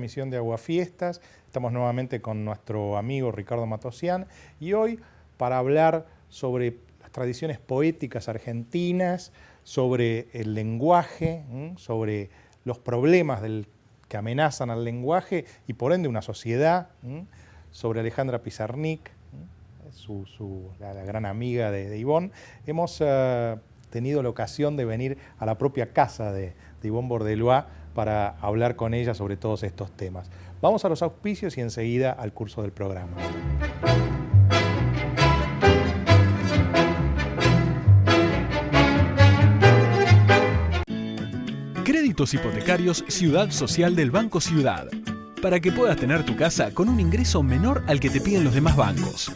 emisión de Aguafiestas. Estamos nuevamente con nuestro amigo Ricardo Matosian y hoy para hablar sobre las tradiciones poéticas argentinas, sobre el lenguaje, sobre los problemas que amenazan al lenguaje y por ende una sociedad, sobre Alejandra Pizarnik, la gran amiga de Ivonne. Hemos tenido la ocasión de venir a la propia casa de Ivonne Bordelois para hablar con ella sobre todos estos temas. Vamos a los auspicios y enseguida al curso del programa. Créditos hipotecarios Ciudad Social del Banco Ciudad, para que puedas tener tu casa con un ingreso menor al que te piden los demás bancos.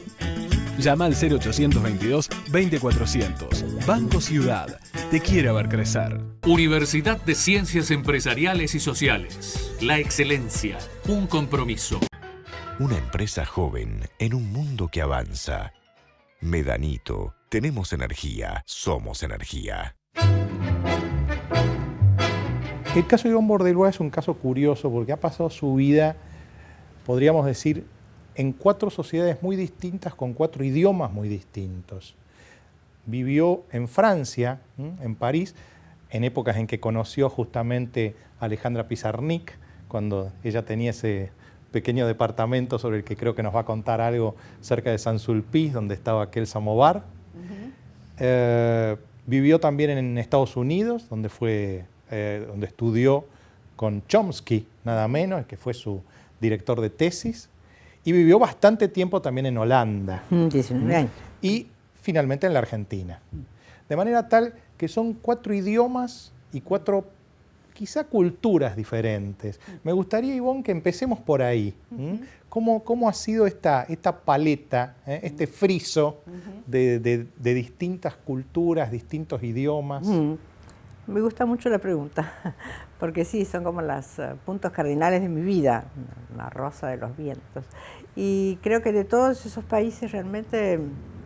Llama al 0822-20400. Banco Ciudad, te quiere ver crecer. Universidad de Ciencias Empresariales y Sociales. La excelencia, un compromiso. Una empresa joven en un mundo que avanza. Medanito, tenemos energía, somos energía. El caso de Ivonne Bordelois es un caso curioso porque ha pasado su vida, podríamos decir, en 4 sociedades muy distintas, con 4 idiomas muy distintos. Vivió en Francia, en París, en épocas en que conoció justamente a Alejandra Pizarnik, cuando ella tenía ese pequeño departamento sobre el que creo que nos va a contar algo cerca de Saint-Sulpice, donde estaba aquel samovar. Vivió también en Estados Unidos, donde estudió con Chomsky, nada menos, que fue su director de tesis. Y vivió bastante tiempo también en Holanda. 19 años. Y finalmente en la Argentina. De manera tal que son 4 idiomas y 4 quizá culturas diferentes. Me gustaría, Ivonne, que empecemos por ahí. ¿Cómo ha sido esta paleta, este friso de distintas culturas, distintos idiomas? Me gusta mucho la pregunta, porque sí, son como los puntos cardinales de mi vida, una rosa de los vientos. Y creo que de todos esos países, realmente,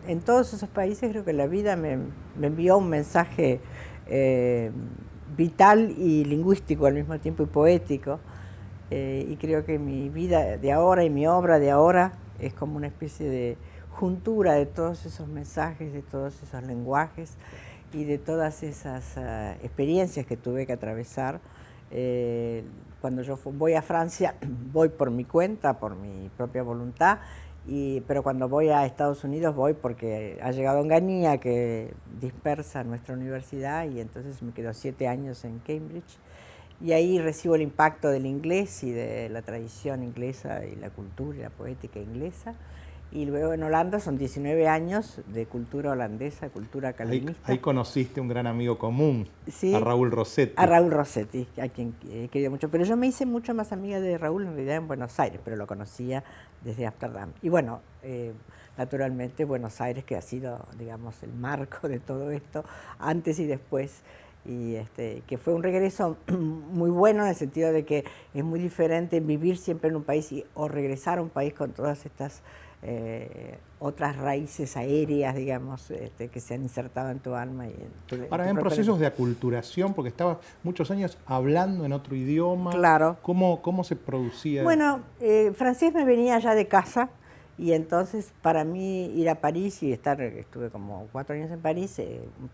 en todos esos países creo que la vida me envió un mensaje vital y lingüístico al mismo tiempo y poético. Y creo que mi vida de ahora y mi obra de ahora es como una especie de juntura de todos esos mensajes, de todos esos lenguajes y de todas esas experiencias que tuve que atravesar. Cuando yo voy a Francia, voy por mi cuenta, por mi propia voluntad, pero cuando voy a Estados Unidos voy porque ha llegado Onganía, que dispersa nuestra universidad, y entonces me quedo 7 años en Cambridge, y ahí recibo el impacto del inglés y de la tradición inglesa y la cultura y la poética inglesa. Y luego en Holanda son 19 años de cultura holandesa, cultura calvinista. Ahí conociste un gran amigo común, sí, a Raúl Rossetti. A Raúl Rossetti, a quien he querido mucho. Pero yo me hice mucho más amiga de Raúl en realidad en Buenos Aires, pero lo conocía desde Ámsterdam. Y bueno, naturalmente Buenos Aires, que ha sido, digamos, el marco de todo esto, antes y después. Y que fue un regreso muy bueno en el sentido de que es muy diferente vivir siempre en un país o regresar a un país con todas estas otras raíces aéreas, digamos, que se han insertado en tu alma. Ahora, en procesos de aculturación, porque estabas muchos años hablando en otro idioma. Claro. ¿Cómo se producía? Bueno, francés me venía ya de casa, y entonces para mí ir a París y estuve como 4 años en París,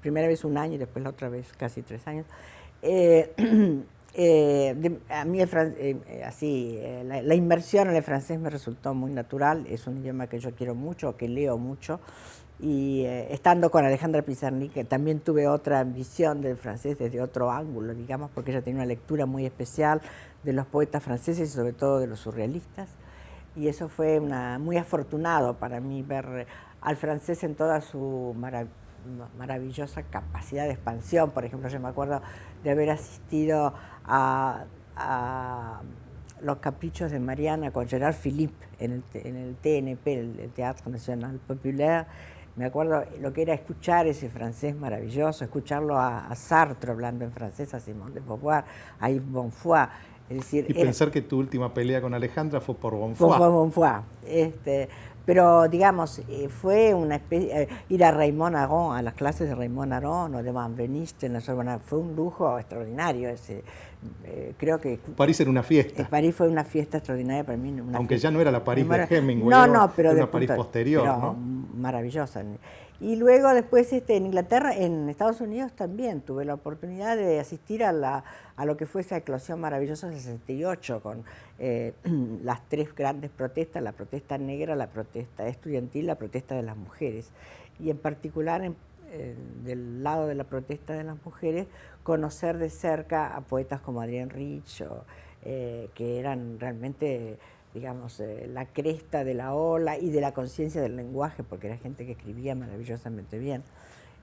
primera vez 1 año y después la otra vez casi 3 años. A mí la inmersión en el francés me resultó muy natural, es un idioma que yo quiero mucho, que leo mucho, y estando con Alejandra Pizarnik también tuve otra visión del francés desde otro ángulo, digamos, porque ella tenía una lectura muy especial de los poetas franceses y sobre todo de los surrealistas, y eso fue muy afortunado para mí, ver al francés en toda su maravillosa capacidad de expansión. Por ejemplo, yo me acuerdo de haber asistido a los caprichos de Mariana con Gerard Philippe en el TNP, el Teatro National Populaire. Me acuerdo lo que era escuchar ese francés maravilloso, escucharlo a Sartre hablando en francés, a Simone de Beauvoir, a Yves Bonfoy. Es decir, pensar que tu última pelea con Alejandra fue por Bonfoy. Por Bonfoy. Pero, digamos, fue una especie, ir a Raymond Aron, a las clases de Raymond Aron o de Van Beniste en la Sorbona, fue un lujo extraordinario. Creo que París era una fiesta. París fue una fiesta extraordinaria para mí. Aunque ya no era la París de Hemingway, pero era una París posterior, pero ¿no? Maravillosa. Y luego después en Inglaterra, en Estados Unidos también tuve la oportunidad de asistir a lo que fue esa eclosión maravillosa del 68 con las tres grandes protestas, la protesta negra, la protesta estudiantil, la protesta de las mujeres. Y en particular del lado de la protesta de las mujeres, conocer de cerca a poetas como Adrienne Rich, que eran realmente, digamos, la cresta de la ola y de la conciencia del lenguaje, porque era gente que escribía maravillosamente bien.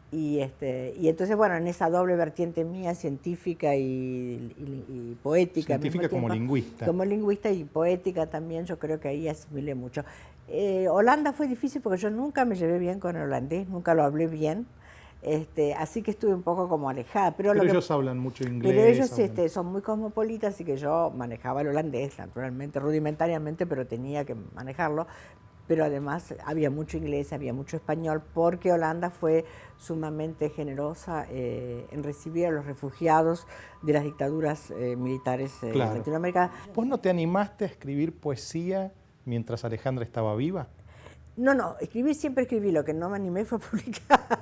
Y entonces, bueno, en esa doble vertiente mía, científica y poética. Científica como lingüista. Como lingüista y poética también, yo creo que ahí asimilé mucho. Holanda fue difícil porque yo nunca me llevé bien con el holandés, nunca lo hablé bien. Así que estuve un poco como alejada. Pero ellos hablan mucho inglés. Pero ellos son muy cosmopolitas, así que yo manejaba el holandés, naturalmente, rudimentariamente, pero tenía que manejarlo. Pero además había mucho inglés, había mucho español, porque Holanda fue sumamente generosa en recibir a los refugiados de las dictaduras militares latinoamericanas. ¿Vos no te animaste a escribir poesía mientras Alejandra estaba viva? No, siempre escribí, lo que no me animé fue a publicar,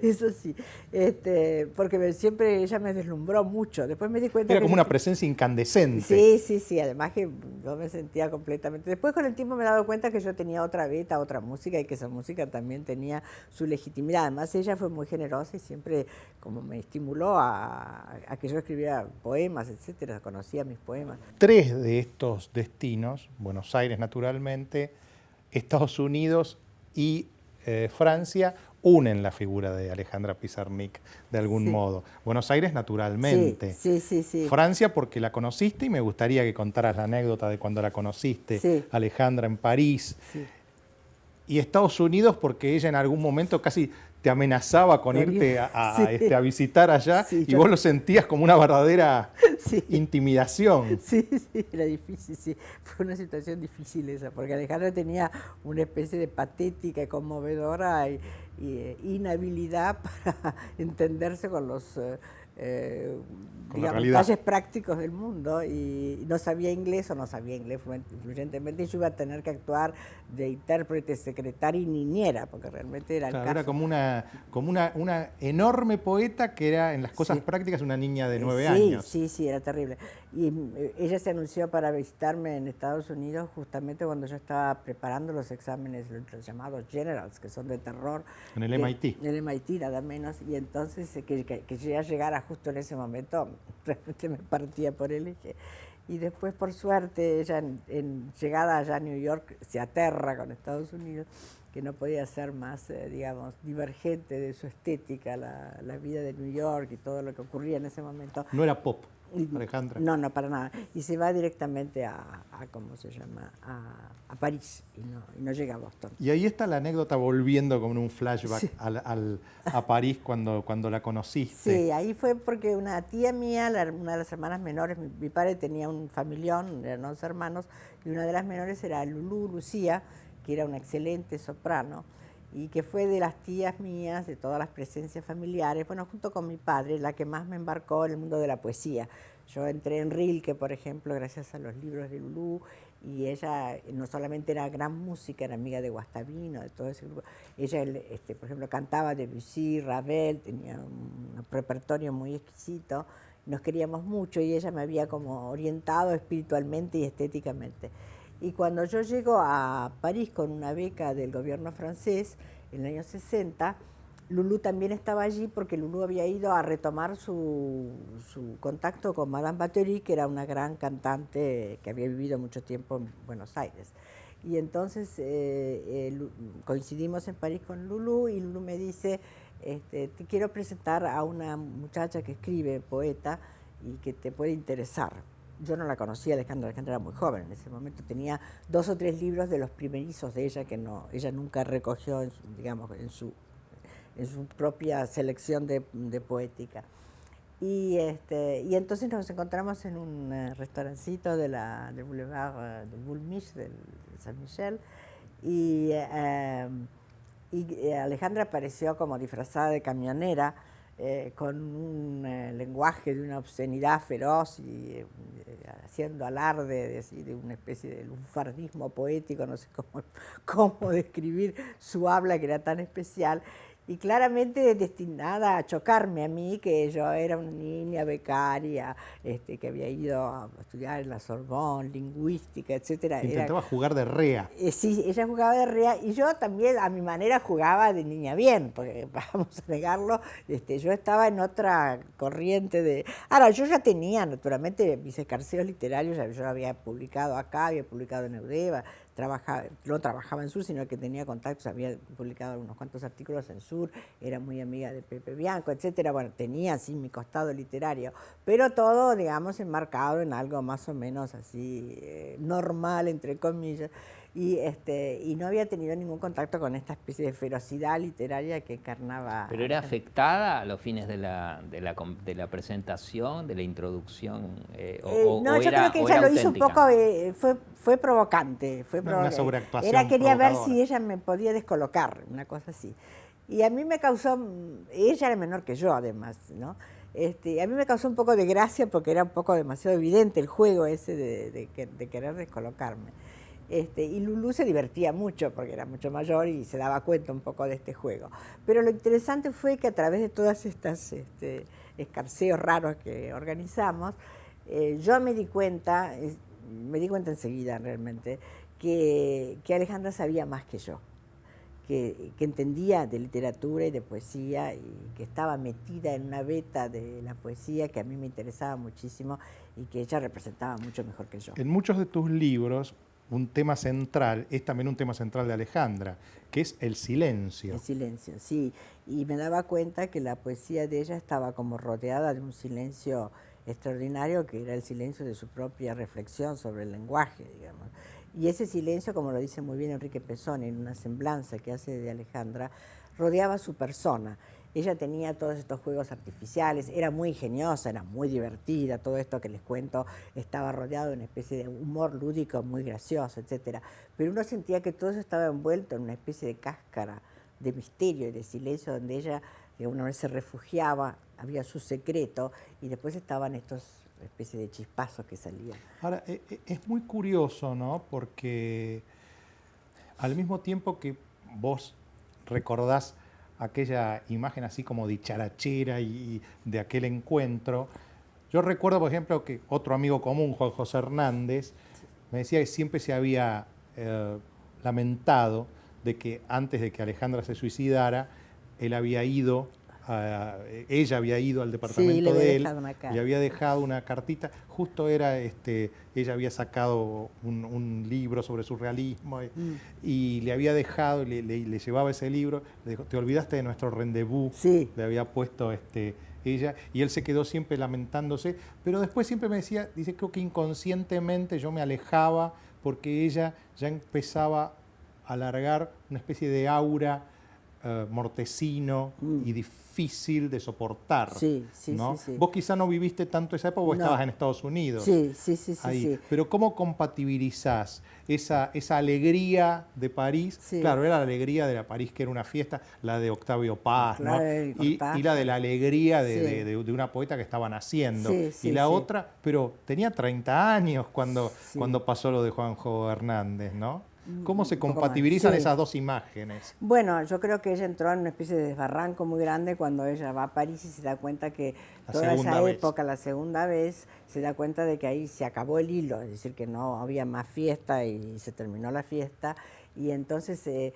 eso sí, porque siempre ella me deslumbró mucho, después me di cuenta Era como una presencia incandescente. Sí, además que yo me sentía completamente, después con el tiempo me he dado cuenta que yo tenía otra beta, otra música, y que esa música también tenía su legitimidad, además ella fue muy generosa y siempre como me estimuló a que yo escribiera poemas, etcétera, conocía mis poemas. 3 de estos destinos, Buenos Aires naturalmente, Estados Unidos y Francia, unen la figura de Alejandra Pizarnik de algún modo. Buenos Aires naturalmente. Sí. Francia porque la conociste y me gustaría que contaras la anécdota de cuando la conociste, Alejandra, en París. Sí. Y Estados Unidos porque ella en algún momento casi te amenazaba con irte a visitar allá y vos lo sentías como una verdadera intimidación. Sí, era difícil, sí. Fue una situación difícil esa, porque Alejandra tenía una especie de patética y conmovedora y inhabilidad para entenderse con los detalles prácticos del mundo, y no sabía inglés fluyentemente, y yo iba a tener que actuar de intérprete, secretaria y niñera, porque realmente era el caso. Era como una enorme poeta que era en las cosas prácticas una niña de 9 años. Sí, era terrible. Y ella se anunció para visitarme en Estados Unidos justamente cuando yo estaba preparando los exámenes, los llamados generals, que son de terror. En el MIT. En el MIT, nada menos. Y entonces que ella llegara justo en ese momento, realmente me partía por el eje. Y después, por suerte, ella en llegada allá a New York se aterra con Estados Unidos, que no podía ser más, digamos, divergente de su estética, la vida de New York y todo lo que ocurría en ese momento. No era pop, Alejandra. No, para nada. Y se va directamente ¿cómo se llama? A París y no llega a Boston. Y ahí está la anécdota volviendo como en un flashback a París cuando la conociste. Sí, ahí fue porque una tía mía, una de las hermanas menores, mi padre tenía un familión, eran 11 hermanos, y una de las menores era Lucía, que era una excelente soprano, y que fue de las tías mías, de todas las presencias familiares, bueno, junto con mi padre, la que más me embarcó en el mundo de la poesía. Yo entré en Rilke, por ejemplo, gracias a los libros de Lulú, y ella no solamente era gran música, era amiga de Guastavino, de todo ese grupo. Ella, por ejemplo, cantaba Debussy, Ravel, tenía un repertorio muy exquisito, nos queríamos mucho y ella me había como orientado espiritualmente y estéticamente. Y cuando yo llego a París con una beca del gobierno francés en el año 60, Lulú también estaba allí porque Lulú había ido a retomar su contacto con Madame Bathory, que era una gran cantante que había vivido mucho tiempo en Buenos Aires. Y entonces coincidimos en París con Lulú y Lulú me dice, te quiero presentar a una muchacha que escribe, poeta, y que te puede interesar. Yo no la conocía, Alejandra era muy joven en ese momento, tenía 2 o 3 libros de los primerizos de ella que ella nunca recogió en su propia selección de poética. Y entonces nos encontramos en un restaurancito del Boulevard del Boulmiche, del San Michel, Y Alejandra apareció como disfrazada de camionera, con un lenguaje de una obscenidad feroz y haciendo alarde de una especie de lunfardismo poético, no sé cómo describir su habla, que era tan especial, y claramente destinada a chocarme a mí, que yo era una niña becaria, que había ido a estudiar en la Sorbonne, lingüística, etcétera. Intentaba jugar de rea. Sí, ella jugaba de rea y yo también a mi manera jugaba de niña bien, porque vamos a negarlo, yo estaba en otra corriente de... Ahora, yo ya tenía naturalmente mis escarceos literarios, yo lo había publicado acá, había publicado en Eudeva, no trabajaba en Sur, sino que tenía contactos, había publicado unos cuantos artículos en Sur, era muy amiga de Pepe Bianco, etcétera. Bueno, tenía así mi costado literario, pero todo, digamos, enmarcado en algo más o menos así normal, entre comillas, y no había tenido ningún contacto con esta especie de ferocidad literaria que encarnaba. ¿Pero era afectada a los fines de la presentación, de la introducción? No, yo creo que ella lo hizo un poco, fue provocante. Una sobreactuación Quería ver provocadora. si ella me podía descolocar, una cosa así. Y a mí me causó, ella era menor que yo además, ¿no? A mí me causó un poco de gracia porque era un poco demasiado evidente el juego ese de querer descolocarme. Y Lulú se divertía mucho porque era mucho mayor y se daba cuenta un poco de este juego. Pero lo interesante fue que a través de todas estas escarceos raros que organizamos, yo me di cuenta enseguida realmente, que Alejandra sabía más que yo, que entendía de literatura y de poesía y que estaba metida en una beta de la poesía que a mí me interesaba muchísimo y que ella representaba mucho mejor que yo. En muchos de tus libros, un tema central es también un tema central de Alejandra, que es el silencio. El silencio, sí. Y me daba cuenta que la poesía de ella estaba como rodeada de un silencio extraordinario, que era el silencio de su propia reflexión sobre el lenguaje, digamos. Y ese silencio, como lo dice muy bien Enrique Pesoni en una semblanza que hace de Alejandra, rodeaba su persona. Ella tenía todos estos juegos artificiales, era muy ingeniosa, era muy divertida, todo esto que les cuento estaba rodeado de una especie de humor lúdico muy gracioso, etcétera. Pero uno sentía que todo eso estaba envuelto en una especie de cáscara de misterio y de silencio, donde ella de alguna vez se refugiaba, había su secreto, y después estaban estos especie de chispazos que salían. Ahora, es muy curioso, ¿no? Porque al mismo tiempo que vos recordás aquella imagen así como dicharachera y de aquel encuentro, yo recuerdo, por ejemplo, que otro amigo común, Juan José Hernández, me decía que siempre se había lamentado de que antes de que Alejandra se suicidara, ella había ido al departamento de él, le había dejado una cartita, justo era, ella había sacado un libro sobre surrealismo y le había dejado, le llevaba ese libro, le dijo, te olvidaste de nuestro rendezvous, sí. Le había puesto ella, y él se quedó siempre lamentándose, pero después siempre me decía, dice, creo que inconscientemente yo me alejaba porque ella ya empezaba a alargar una especie de aura mortecino y difícil de soportar. Sí, ¿no? sí. Vos quizá no viviste tanto esa época, vos estabas en Estados Unidos. Sí. Pero ¿cómo compatibilizás esa alegría de París? Sí. Claro, era la alegría de la París que era una fiesta, la de Octavio Paz, claro, ¿no? Y la de la alegría de una poeta que estaban haciendo. Y la otra, pero tenía 30 años cuando pasó lo de Juanjo Hernández, ¿no? ¿Cómo se compatibilizan esas dos imágenes? Bueno, yo creo que ella entró en una especie de desbarranco muy grande cuando ella va a París y se da cuenta que toda esa época, la segunda vez, se da cuenta de que ahí se acabó el hilo, es decir, que no había más fiesta y se terminó la fiesta. Y entonces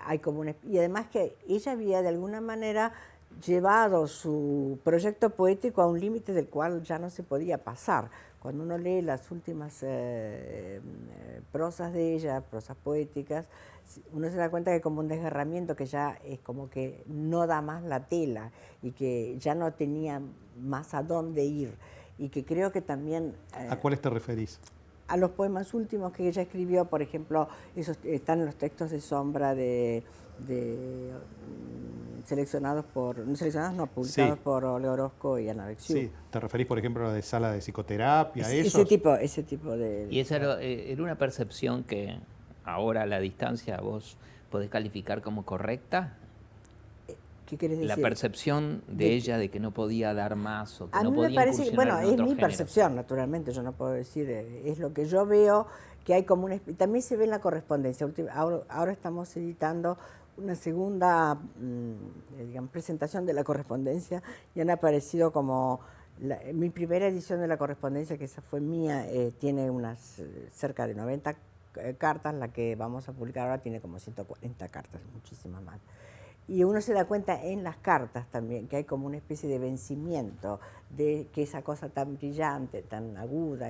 hay como una... Y además que ella había de alguna manera llevado su proyecto poético a un límite del cual ya no se podía pasar. Cuando uno lee las últimas prosas de ella, prosas poéticas, uno se da cuenta que hay como un desgarramiento, que ya es como que no da más la tela y que ya no tenía más a dónde ir. Y que creo que también... ¿A cuáles te referís? A los poemas últimos que ella escribió, por ejemplo, esos están en los textos de Sombra publicados por Ole Orozco y Ana Bexiu. Sí, ¿te referís, por ejemplo, a de sala de psicoterapia? Ese tipo de... Y esa era una percepción que ahora a la distancia, vos podés calificar como correcta ¿Qué querés decir? la percepción de ella de que no podía dar más o que A no mí me podía parece, incursionar bueno, en es otros mi géneros. percepción, naturalmente, yo no puedo decir, es lo que yo veo, que hay como una... También se ve en la correspondencia. Ahora estamos editando una segunda digamos, presentación de la correspondencia y han aparecido como... mi primera edición de la correspondencia, que esa fue mía, tiene unas cerca de 90 cartas, la que vamos a publicar ahora tiene como 140 cartas, muchísimas más. Y uno se da cuenta en las cartas también que hay como una especie de vencimiento de que esa cosa tan brillante, tan aguda,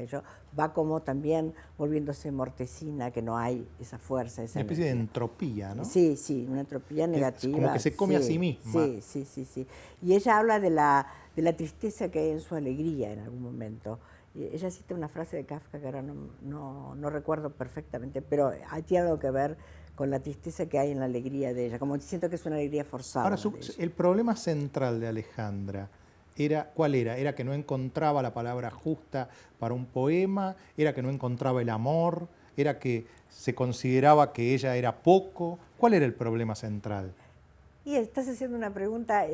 va como también volviéndose mortecina, que no hay esa fuerza, esa Una especie de energía. entropía, ¿no? Sí, sí, una entropía negativa. Como que se come a sí misma. Sí, sí, sí, sí. Y ella habla de la tristeza que hay en su alegría en algún momento. Y ella cita una frase de Kafka que ahora no recuerdo perfectamente, pero tiene algo que ver con la tristeza que hay en la alegría de ella, como siento que es una alegría forzada. Ahora, el problema central de Alejandra, ¿cuál era? ¿Era que no encontraba la palabra justa para un poema? ¿Era que no encontraba el amor? ¿Era que se consideraba que ella era poco? ¿Cuál era el problema central? Y estás haciendo una pregunta,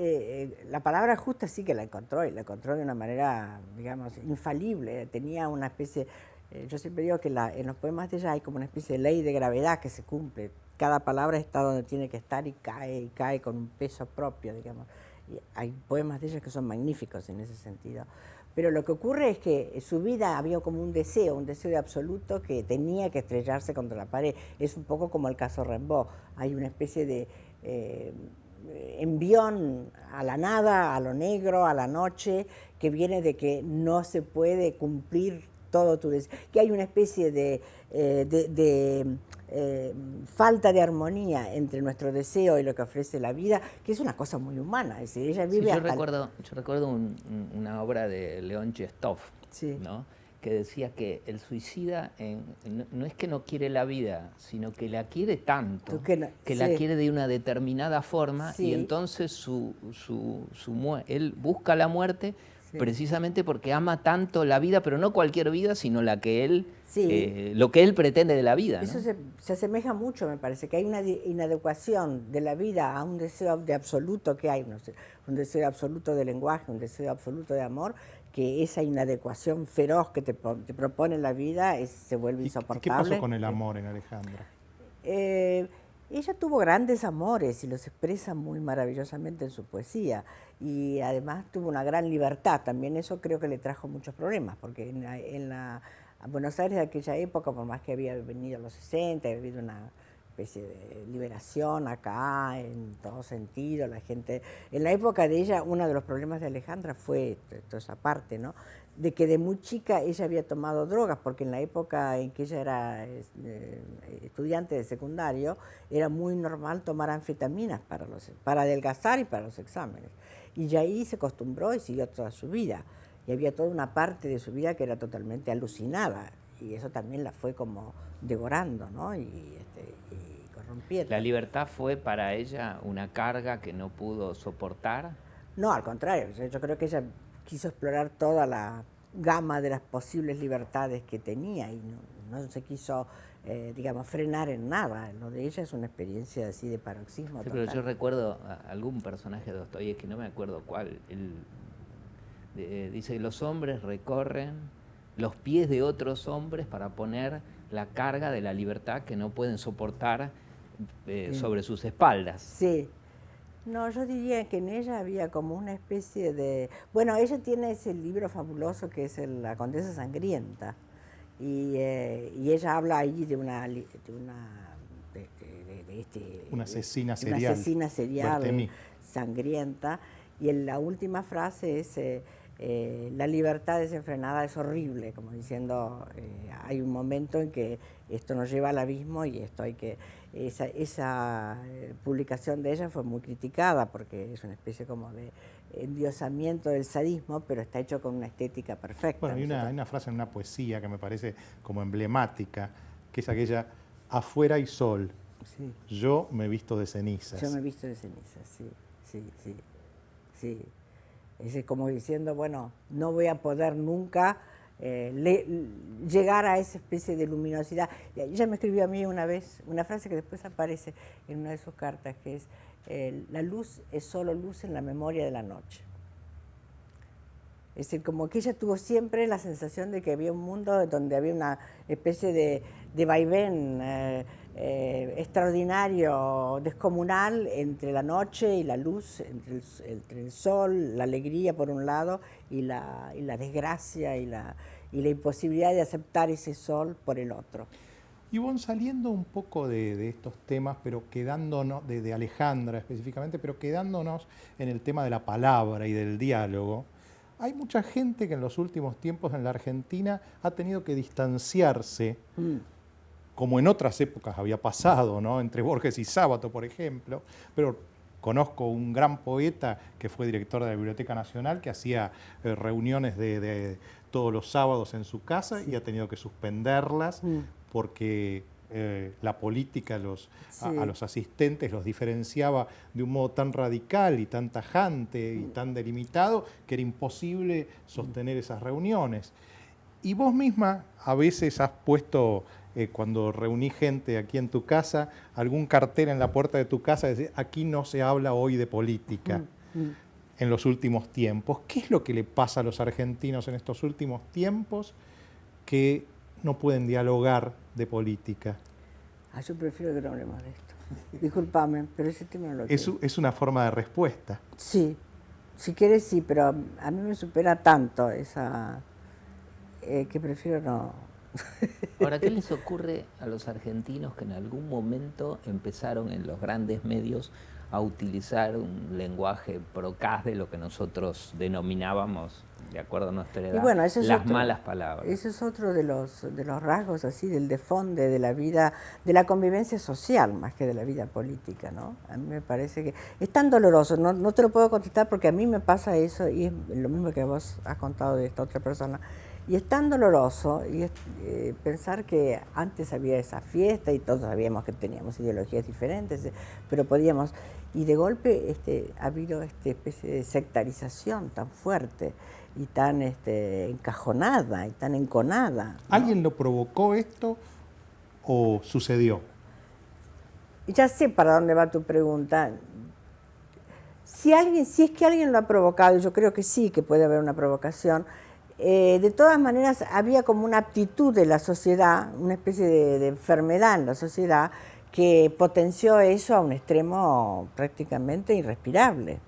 la palabra justa sí que la encontró, y la encontró de una manera, digamos, infalible. Tenía una especie, yo siempre digo que en los poemas de ella hay como una especie de ley de gravedad que se cumple. Cada palabra está donde tiene que estar y cae con un peso propio, digamos. Y hay poemas de ella que son magníficos en ese sentido. Pero lo que ocurre es que en su vida había como un deseo de absoluto que tenía que estrellarse contra la pared. Es un poco como el caso Rimbaud. Hay una especie de envión a la nada, a lo negro, a la noche, que viene de que no se puede cumplir todo tu deseo, que hay una especie de falta de armonía entre nuestro deseo y lo que ofrece la vida, que es una cosa muy humana. Es decir, ella vive yo recuerdo una obra de León Chestov, sí, ¿no? Que decía que el suicida no es que no quiere la vida, sino que la quiere tanto, que sí, la quiere de una determinada forma, sí, y entonces él busca la muerte, sí, precisamente porque ama tanto la vida, pero no cualquier vida, sino la que él, sí, lo que él pretende de la vida, ¿no? Eso se asemeja mucho, me parece, que hay una inadecuación de la vida a un deseo de absoluto que hay, un deseo absoluto de lenguaje, un deseo absoluto de amor, que esa inadecuación feroz que te propone la vida se vuelve insoportable. ¿Qué pasó con el amor en Alejandra? Ella tuvo grandes amores y los expresa muy maravillosamente en su poesía, y además tuvo una gran libertad. También eso creo que le trajo muchos problemas, porque a Buenos Aires de aquella época, por más que había venido en los 60, había habido una especie de liberación acá en todo sentido, la gente... En la época de ella, uno de los problemas de Alejandra fue toda esa parte, ¿no? De que de muy chica ella había tomado drogas, porque en la época en que ella era estudiante de secundario, era muy normal tomar anfetaminas para adelgazar y para los exámenes. Y ya ahí se acostumbró y siguió toda su vida. Y había toda una parte de su vida que era totalmente alucinada, y eso también la fue como devorando, ¿no? Y corrompiendo. ¿La libertad fue para ella una carga que no pudo soportar? No, al contrario, yo creo que ella quiso explorar toda la gama de las posibles libertades que tenía y no se quiso, digamos, frenar en nada. Lo de ella es una experiencia así de paroxismo sí, total. pero yo recuerdo a algún personaje de Dostoyevski, no me acuerdo cuál, dice que los hombres recorren los pies de otros hombres para poner la carga de la libertad que no pueden soportar sobre sus espaldas. Sí. No, yo diría que en ella había como una especie de... Bueno, ella tiene ese libro fabuloso que es La Condesa Sangrienta, y ella habla ahí de una asesina serial, una asesina serial Bartemí, sangrienta, y en la última frase es la libertad desenfrenada es horrible, como diciendo hay un momento en que esto nos lleva al abismo, y esto hay que... Esa publicación de ella fue muy criticada porque es una especie como de endiosamiento del sadismo, pero está hecho con una estética perfecta. Bueno, hay una frase en una poesía que me parece como emblemática, que es aquella: afuera hay sol, sí, yo me visto de cenizas. Yo me visto de cenizas, sí, sí, sí, sí. Es como diciendo, bueno, no voy a poder nunca llegar a esa especie de luminosidad. Ella me escribió a mí una vez una frase que después aparece en una de sus cartas, que es: la luz es solo luz en la memoria de la noche. Es decir, como que ella tuvo siempre la sensación de que había un mundo donde había una especie de vaivén extraordinario, descomunal, entre la noche y la luz, entre el sol, la alegría por un lado y la desgracia y la imposibilidad de aceptar ese sol por el otro. Ivonne, saliendo un poco de estos temas, pero quedándonos, de Alejandra específicamente, pero quedándonos en el tema de la palabra y del diálogo, hay mucha gente que en los últimos tiempos en la Argentina ha tenido que distanciarse, como en otras épocas había pasado, ¿no? Entre Borges y Sábato, por ejemplo, pero conozco un gran poeta que fue director de la Biblioteca Nacional, que hacía reuniones de todos los sábados en su casa, sí, y ha tenido que suspenderlas porque la política a los asistentes los diferenciaba de un modo tan radical y tan tajante y tan delimitado que era imposible sostener esas reuniones. Y vos misma a veces has puesto, cuando reuní gente aquí en tu casa, algún cartel en la puerta de tu casa que dice: aquí no se habla hoy de política. En los últimos tiempos, ¿qué es lo que le pasa a los argentinos en estos últimos tiempos que no pueden dialogar de política? Yo prefiero que no hablemos de esto. Discúlpame, pero ese tema no lo quiero. Es una forma de respuesta. Sí, si quieres sí, pero a mí me supera tanto esa que prefiero no. Ahora, ¿qué les ocurre a los argentinos que en algún momento empezaron en los grandes medios a utilizar un lenguaje procaz de lo que nosotros denominábamos, de acuerdo a nuestra edad, las malas palabras? Ese es otro de los rasgos así del desfonde de la vida, de la convivencia social más que de la vida política, ¿no? A mí me parece que es tan doloroso, no te lo puedo contestar porque a mí me pasa eso y es lo mismo que vos has contado de esta otra persona. Y es tan doloroso y pensar que antes había esa fiesta y todos sabíamos que teníamos ideologías diferentes, pero podíamos, y de golpe ha habido esta especie de sectarización tan fuerte y tan encajonada y tan enconada, ¿no? ¿Alguien lo provocó esto o sucedió? Ya sé para dónde va tu pregunta. Si es que alguien lo ha provocado, yo creo que sí, que puede haber una provocación. De todas maneras, había como una aptitud de la sociedad, una especie de enfermedad en la sociedad que potenció eso a un extremo prácticamente irrespirable.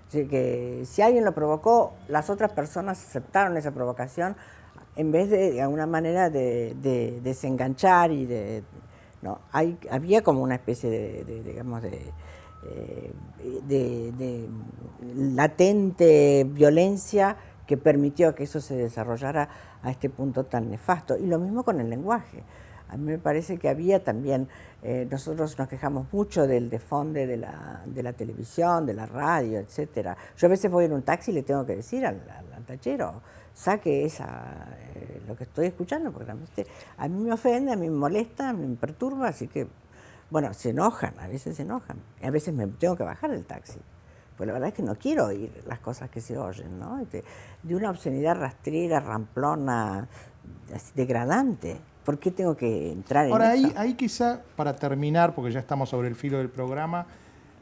Así que si alguien lo provocó, las otras personas aceptaron esa provocación en vez de alguna manera de desenganchar y no, había como una especie de latente violencia que permitió que eso se desarrollara a este punto tan nefasto. Y lo mismo con el lenguaje. A mí me parece que había también, nosotros nos quejamos mucho del desfonde de la televisión, de la radio, etcétera. Yo a veces voy en un taxi y le tengo que decir al tachero: saque lo que estoy escuchando, porque a mí me ofende, a mí me molesta, a mí me perturba, así que, bueno, se enojan, a veces se enojan. Y a veces me tengo que bajar del taxi. Pues la verdad es que no quiero oír las cosas que se oyen, ¿no? De una obscenidad rastrera, ramplona, así, degradante. ¿Por qué tengo que entrar en eso? Ahora, ahí quizá, para terminar, porque ya estamos sobre el filo del programa,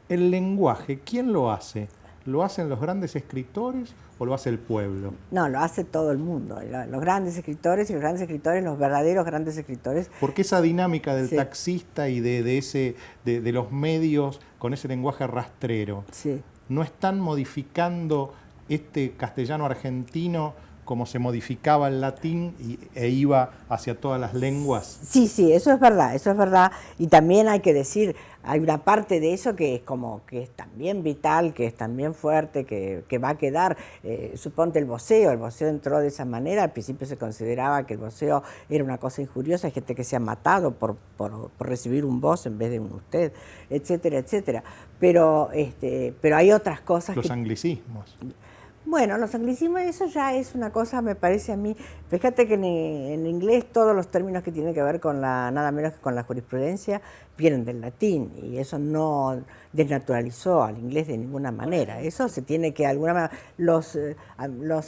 el lenguaje, ¿quién lo hace? ¿Lo hacen los grandes escritores o lo hace el pueblo? No, lo hace todo el mundo. Los grandes escritores y los verdaderos grandes escritores. Porque esa dinámica del taxista y de los medios con ese lenguaje rastrero, ¿no están modificando este castellano argentino como se modificaba el latín e iba hacia todas las lenguas? Sí, eso es verdad. Y también hay que decir, hay una parte de eso que es también vital, que es también fuerte, que va a quedar. Suponte el voceo entró de esa manera. Al principio se consideraba que el voceo era una cosa injuriosa, hay gente que se ha matado por recibir un vos en vez de un usted, etcétera, etcétera. Pero hay otras cosas. Los anglicismos. Bueno, los anglicismos, eso ya es una cosa, me parece a mí. Fíjate que en inglés todos los términos que tienen que ver con nada menos que con la jurisprudencia, vienen del latín, y eso no desnaturalizó al inglés de ninguna manera. Eso se tiene que, de alguna manera, los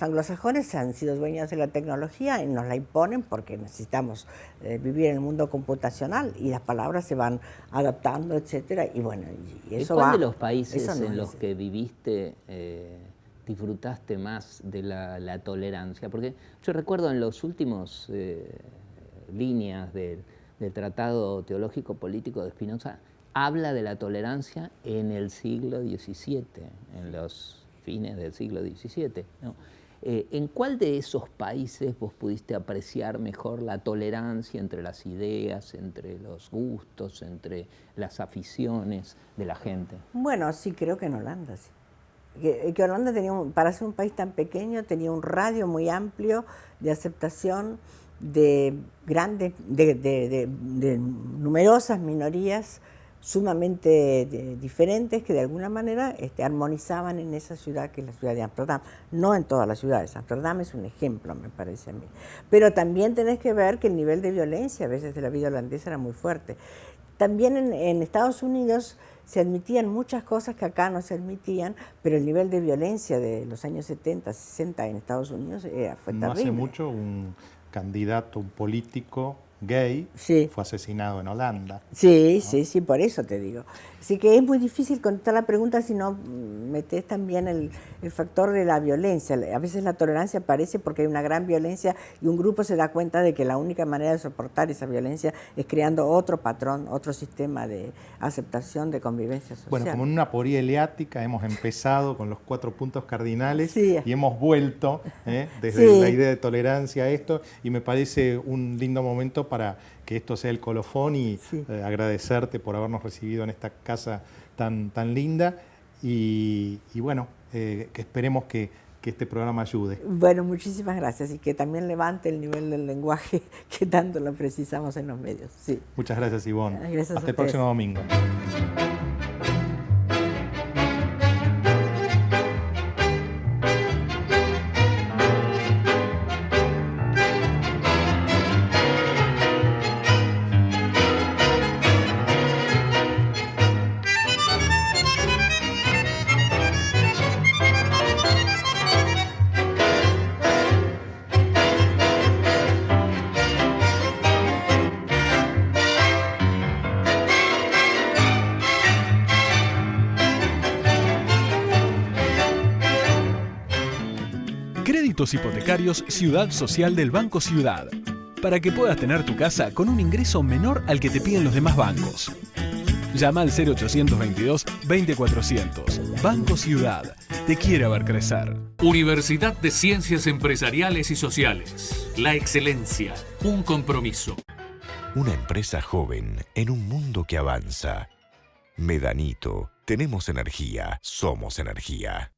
anglosajones han sido dueños de la tecnología y nos la imponen porque necesitamos vivir en el mundo computacional, y las palabras se van adaptando, etcétera, y bueno, y eso ¿Cuál va. de los países no en los es- que viviste disfrutaste más de la tolerancia? Porque yo recuerdo en los últimos líneas del Tratado Teológico Político de Spinoza, habla de la tolerancia en el siglo XVII, en los fines del siglo XVII, ¿no? ¿En cuál de esos países vos pudiste apreciar mejor la tolerancia entre las ideas, entre los gustos, entre las aficiones de la gente? Bueno, sí, creo que en Holanda, sí. Que Holanda tenía, para ser un país tan pequeño, tenía un radio muy amplio de aceptación de numerosas minorías sumamente diferentes que de alguna manera armonizaban en esa ciudad que es la ciudad de Ámsterdam. No en todas las ciudades, Ámsterdam es un ejemplo, me parece a mí. Pero también tenés que ver que el nivel de violencia a veces de la vida holandesa era muy fuerte. También en Estados Unidos se admitían muchas cosas que acá no se admitían, pero el nivel de violencia de los años 70, 60 en Estados Unidos fue terrible. No hace mucho un candidato político gay Sí. fue asesinado en Holanda. Sí, sí, por eso te digo. Así que es muy difícil contestar la pregunta si no metes también el factor de la violencia. A veces la tolerancia aparece porque hay una gran violencia y un grupo se da cuenta de que la única manera de soportar esa violencia es creando otro patrón, otro sistema de aceptación, de convivencia social. Bueno, como en una aporía eleática hemos empezado con los 4 puntos cardinales Sí. y hemos vuelto desde Sí. la idea de tolerancia a esto, y me parece un lindo momento para que esto sea el colofón y Sí. agradecerte por habernos recibido en esta casa tan linda y bueno, que esperemos que este programa ayude. Bueno, muchísimas gracias y que también levante el nivel del lenguaje que tanto lo precisamos en los medios. Sí. Muchas gracias, Ivonne. Gracias a Hasta el ustedes. próximo domingo. Créditos hipotecarios Ciudad Social del Banco Ciudad, para que puedas tener tu casa con un ingreso menor al que te piden los demás bancos. Llama al 0822-20400. Banco Ciudad, te quiere ver crecer. Universidad de Ciencias Empresariales y Sociales. La excelencia, un compromiso. Una empresa joven en un mundo que avanza. Medanito, tenemos energía, somos energía.